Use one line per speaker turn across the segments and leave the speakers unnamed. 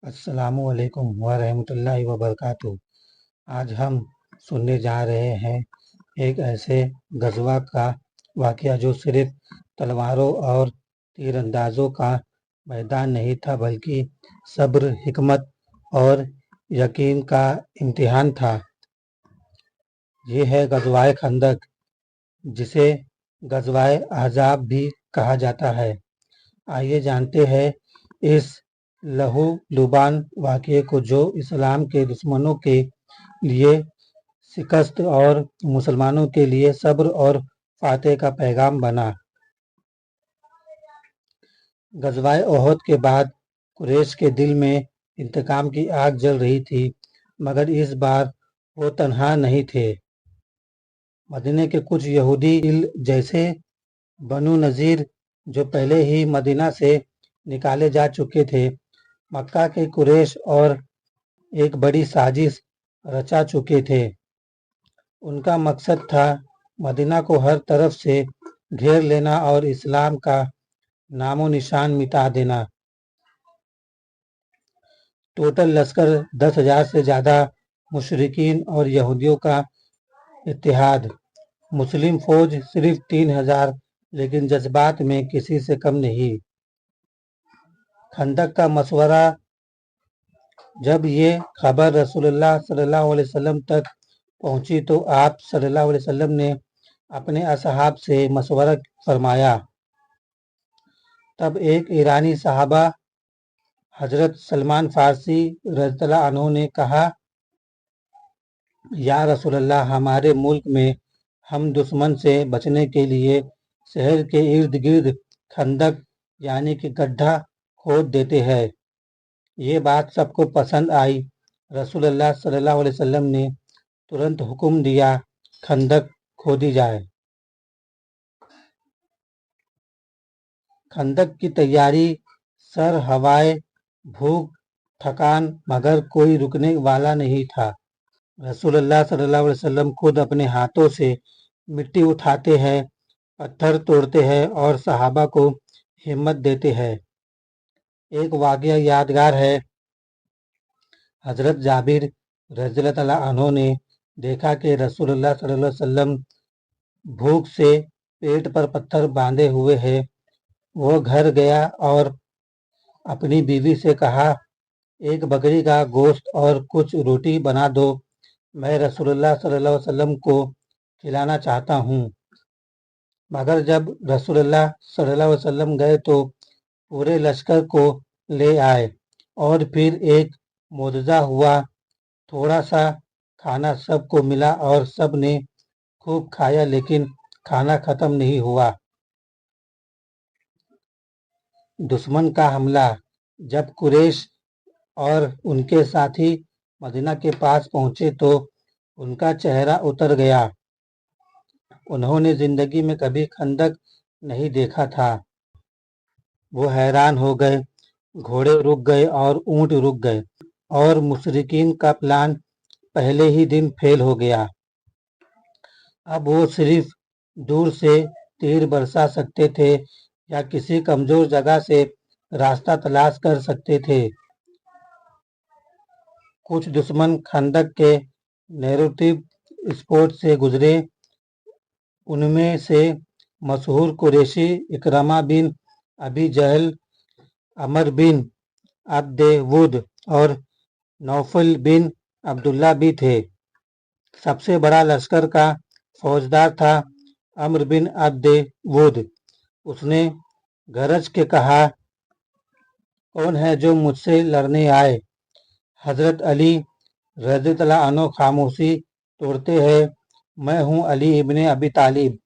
अस्सलामु अलैकुम वरहमतुल्लाहि वबरकातुहू। आज हम सुनने जा रहे हैं एक ऐसे गज़वा का वाक़या जो सिर्फ तलवारों और तीरंदाजों का मैदान नहीं था, बल्कि सब्र, हिकमत और यकीन का इम्तिहान था। ये है गज़वाए खंदक, जिसे गज़वाए अहज़ाब भी कहा जाता है। आइए जानते हैं इस लहूलुबान वाक़ये को, जो इस्लाम के दुश्मनों के लिए शिकस्त और मुसलमानों के लिए सब्र और फ़ातह का पैगाम बना। गज़वाए ओहद के बाद कुरैश के दिल में इंतकाम की आग जल रही थी, मगर इस बार वो तन्हा नहीं थे। मदीने के कुछ यहूदी जैसे बनु नज़ीर, जो पहले ही मदीना से निकाले जा चुके थे, मक्का के कुरैश और एक बड़ी साजिश रचा चुके थे। उनका मकसद था मदीना को हर तरफ से घेर लेना और इस्लाम का नामो निशान मिटा देना। टोटल लश्कर 10,000 से ज़्यादा मुशरिकीन और यहूदियों का इत्तेहाद। मुस्लिम फौज सिर्फ 3,000, लेकिन जज्बात में किसी से कम नहीं। खंदक का मशवरा। जब ये खबर रसूलुल्लाह सल्लल्लाहु अलैहि वसल्लम तक पहुंची तो आप सल्लल्लाहु अलैहि वसल्लम ने अपने असहाब से मशवरा फरमाया। तब एक ईरानी सहाबा हजरत सलमान फारसी रज़ियल्लाहु अन्हु ने कहा, या रसूलल्लाह, हमारे मुल्क में हम दुश्मन से बचने के लिए शहर के इर्द गिर्द खंदक यानी कि गड्ढा खोद देते हैं। ये बात सबको पसंद आई। रसूलुल्लाह सल्लल्लाहु अलैहि वसल्लम ने तुरंत हुक्म दिया, खंदक खोदी जाए। खंदक की तैयारी, सर हवाए, भूख, थकान, मगर कोई रुकने वाला नहीं था। रसूलुल्लाह सल्लल्लाहु अलैहि वसल्लम खुद अपने हाथों से मिट्टी उठाते हैं, पत्थर तोड़ते हैं और सहाबा को हिम्मत देते हैं। एक वाक़या यादगार है। हजरत जाबिर रज़ियल्लाहु अन्हु ने देखा कि रसूलुल्लाह सल्लल्लाहु अलैहि वसल्लम भूख से पेट पर पत्थर बांधे हुए हैं। वो घर गया और अपनी बीवी से कहा, एक बकरी का गोश्त और कुछ रोटी बना दो, मैं रसूलुल्लाह सल्लल्लाहु अलैहि वसल्लम को खिलाना चाहता हूँ। मगर जब रसूलुल्लाह सल्लल्लाहु अलैहि वसल्लम गए तो पूरे लश्कर को ले आए और फिर एक मोजज़ा हुआ। थोड़ा सा खाना सबको मिला और सब ने खूब खाया, लेकिन खाना खत्म नहीं हुआ। दुश्मन का हमला। जब कुरैश और उनके साथी मदीना के पास पहुंचे तो उनका चेहरा उतर गया। उन्होंने जिंदगी में कभी खंदक नहीं देखा था। वो हैरान हो गए, घोड़े रुक गए और ऊंट रुक गए, और मुशरिकीन का प्लान पहले ही दिन फेल हो गया। अब वो सिर्फ दूर से तीर बरसा सकते थे या किसी कमजोर जगह से रास्ता तलाश कर सकते थे। कुछ दुश्मन खंदक के नैरेटिव स्पॉट से गुजरे। उनमें से मशहूर कुरैशी इकरमा बिन अबी जहल, अमर बिन अब्द वुद और नौफल बिन अब्दुल्ला भी थे। सबसे बड़ा लश्कर का फौजदार था अमर बिन अब्द वुद। उसने गरज के कहा, कौन है जो मुझसे लड़ने आए? हजरत अली रज़ियल्लाहु अन्हु खामोशी तोड़ते हैं, मैं हूँ अली इब्ने अबी तालिब।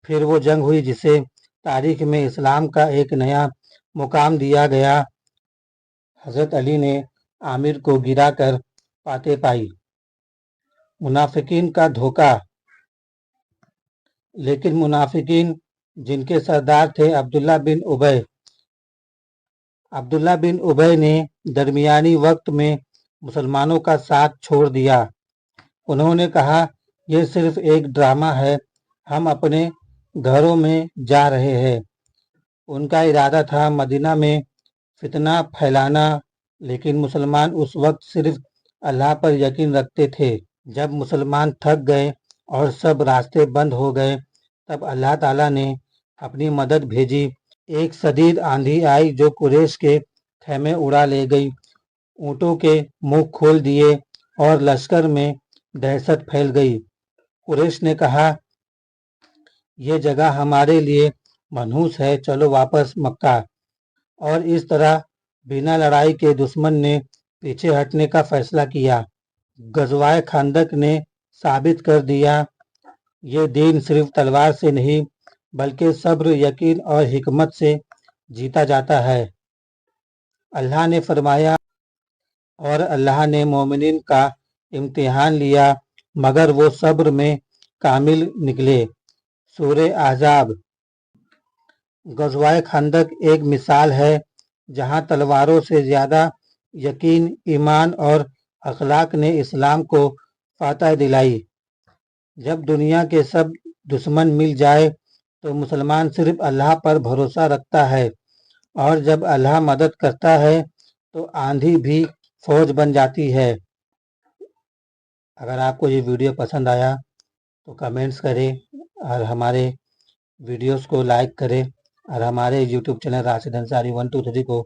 फिर वो जंग हुई जिसे तारीख में इस्लाम का एक नया मुकाम दिया गया। हजरत अली ने आमिर को गिरा कर फातह पाई। मुनाफिकीन का धोखा। लेकिन मुनाफिकीन, जिनके सरदार थे अब्दुल्ला बिन उबय ने दरमियानी वक्त में मुसलमानों का साथ छोड़ दिया। उन्होंने कहा, यह सिर्फ एक ड्रामा है, हम अपने घरों में जा रहे हैं। उनका इरादा था मदीना में फितना फैलाना लेकिन मुसलमान उस वक्त सिर्फ अल्लाह पर यकीन रखते थे। जब मुसलमान थक गए और सब रास्ते बंद हो गए तब अल्लाह ताला ने अपनी मदद भेजी। एक शदीद आंधी आई जो कुरैश के खेमे उड़ा ले गई, ऊँटों के मुंह खोल दिए और लश्कर में दहशत फैल गई। कुरैश ने कहा, ये जगह हमारे लिए मनहूस है, चलो वापस मक्का। और इस तरह बिना लड़ाई के दुश्मन ने पीछे हटने का फैसला किया। गज़वाए खंदक ने साबित कर दिया, ये दीन सिर्फ तलवार से नहीं बल्कि सब्र, यकीन और हिकमत से जीता जाता है। अल्लाह ने फरमाया, और अल्लाह ने मोमिनीन का इम्तिहान लिया मगर वो सब्र में कामिल निकले। सूरे आज़ाब। गज़वाए खंदक एक मिसाल है जहां तलवारों से ज़्यादा यकीन, ईमान और अखलाक ने इस्लाम को फातह दिलाई। जब दुनिया के सब दुश्मन मिल जाए तो मुसलमान सिर्फ अल्लाह पर भरोसा रखता है, और जब अल्लाह मदद करता है तो आंधी भी फौज बन जाती है। अगर आपको ये वीडियो पसंद आया तो कमेंट्स करें और हमारे वीडियोस को लाइक करें और हमारे यूट्यूब चैनल राशिद अंसारी 123 को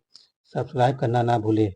सब्सक्राइब करना ना भूलें।